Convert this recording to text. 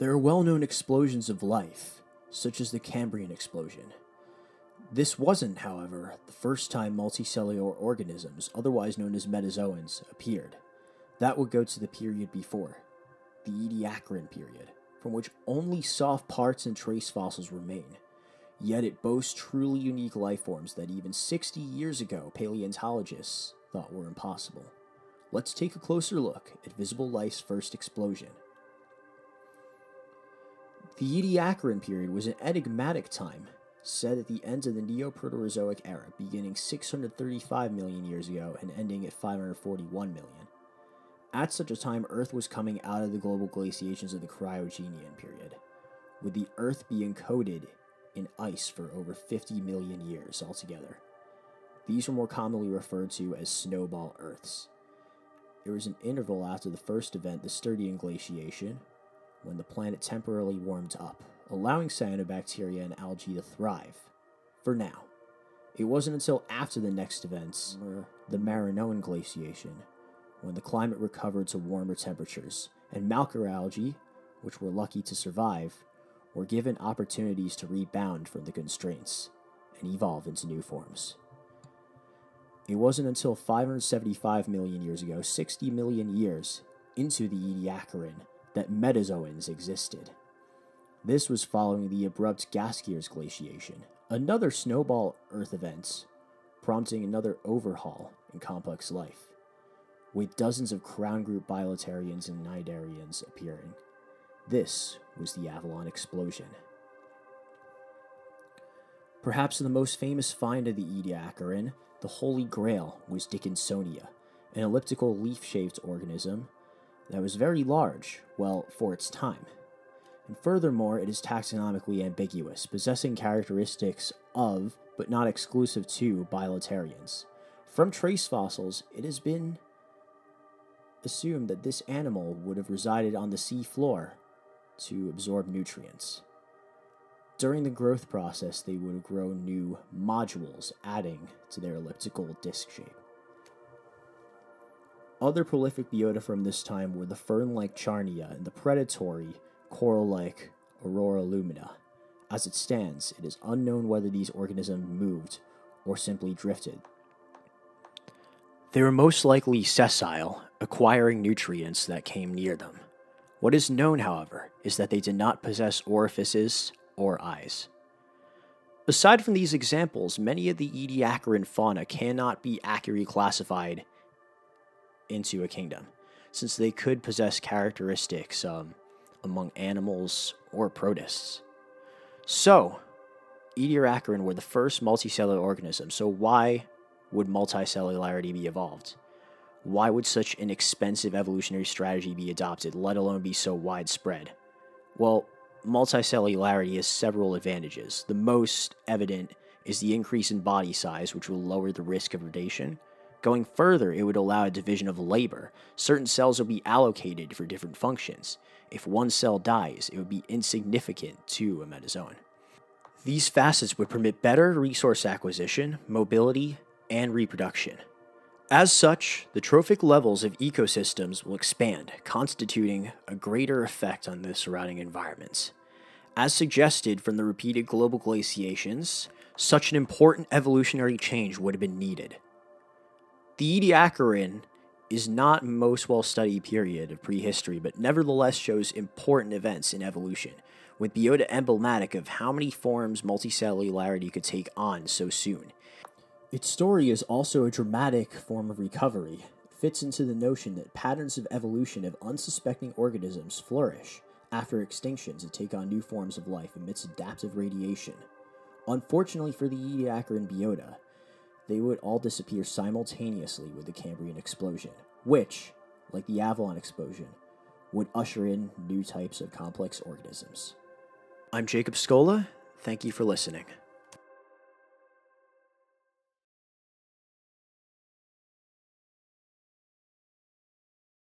There are well-known explosions of life, such as the Cambrian Explosion. This wasn't, however, the first time multicellular organisms, otherwise known as metazoans, appeared. That would go to the period before, the Ediacaran period, from which only soft parts and trace fossils remain. Yet it boasts truly unique life forms that even 60 years ago paleontologists thought were impossible. Let's take a closer look at visible life's first explosion. The Ediacaran period was an enigmatic time, set at the end of the Neoproterozoic era, beginning 635 million years ago and ending at 541 million. At such a time, Earth was coming out of the global glaciations of the Cryogenian period, with the Earth being coated in ice for over 50 million years altogether. These were more commonly referred to as snowball Earths. There was an interval after the first event, the Sturdian glaciation, when the planet temporarily warmed up, allowing cyanobacteria and algae to thrive. For now. It wasn't until after the next events, the Marinoan glaciation, when the climate recovered to warmer temperatures, and macroalgae, which were lucky to survive, were given opportunities to rebound from the constraints and evolve into new forms. It wasn't until 575 million years ago, 60 million years into the Ediacaran, that metazoans existed. This was following the abrupt Gaskier's glaciation, another snowball Earth event, prompting another overhaul in complex life, with dozens of crown group bilaterians and cnidarians appearing. This was the Avalon Explosion. Perhaps the most famous find of the Ediacaran, the Holy Grail, was Dickinsonia, an elliptical leaf-shaped organism that was very large, well, for its time. And furthermore, it is taxonomically ambiguous, possessing characteristics of, but not exclusive to, bilaterians. From trace fossils, it has been assumed that this animal would have resided on the sea floor to absorb nutrients. During the growth process, they would grow new modules, adding to their elliptical disc shape. Other prolific biota from this time were the fern-like Charnia and the predatory coral-like Aurora lumina. As it stands, it is unknown whether these organisms moved or simply drifted. They were most likely sessile, acquiring nutrients that came near them. What is known, however, is that they did not possess orifices or eyes. Aside from these examples, many of the Ediacaran fauna cannot be accurately classified into a kingdom, since they could possess characteristics among animals or protists. So, Ediacaran were the first multicellular organisms, so why would multicellularity be evolved? Why would such an expensive evolutionary strategy be adopted, let alone be so widespread? Well, multicellularity has several advantages. The most evident is the increase in body size, which will lower the risk of predation. Going further, it would allow a division of labor. Certain cells will be allocated for different functions. If one cell dies, it would be insignificant to a metazoan. These facets would permit better resource acquisition, mobility, and reproduction. As such, the trophic levels of ecosystems will expand, constituting a greater effect on the surrounding environments. As suggested from the repeated global glaciations, such an important evolutionary change would have been needed. The Ediacaran is not most well-studied period of prehistory, but nevertheless shows important events in evolution, with biota emblematic of how many forms multicellularity could take on so soon. Its story is also a dramatic form of recovery. It fits into the notion that patterns of evolution of unsuspecting organisms flourish after extinction to take on new forms of life amidst adaptive radiation. Unfortunately for the Ediacaran biota, they would all disappear simultaneously with the Cambrian Explosion, which, like the Avalon Explosion, would usher in new types of complex organisms. I'm Jacob Scola. Thank you for listening.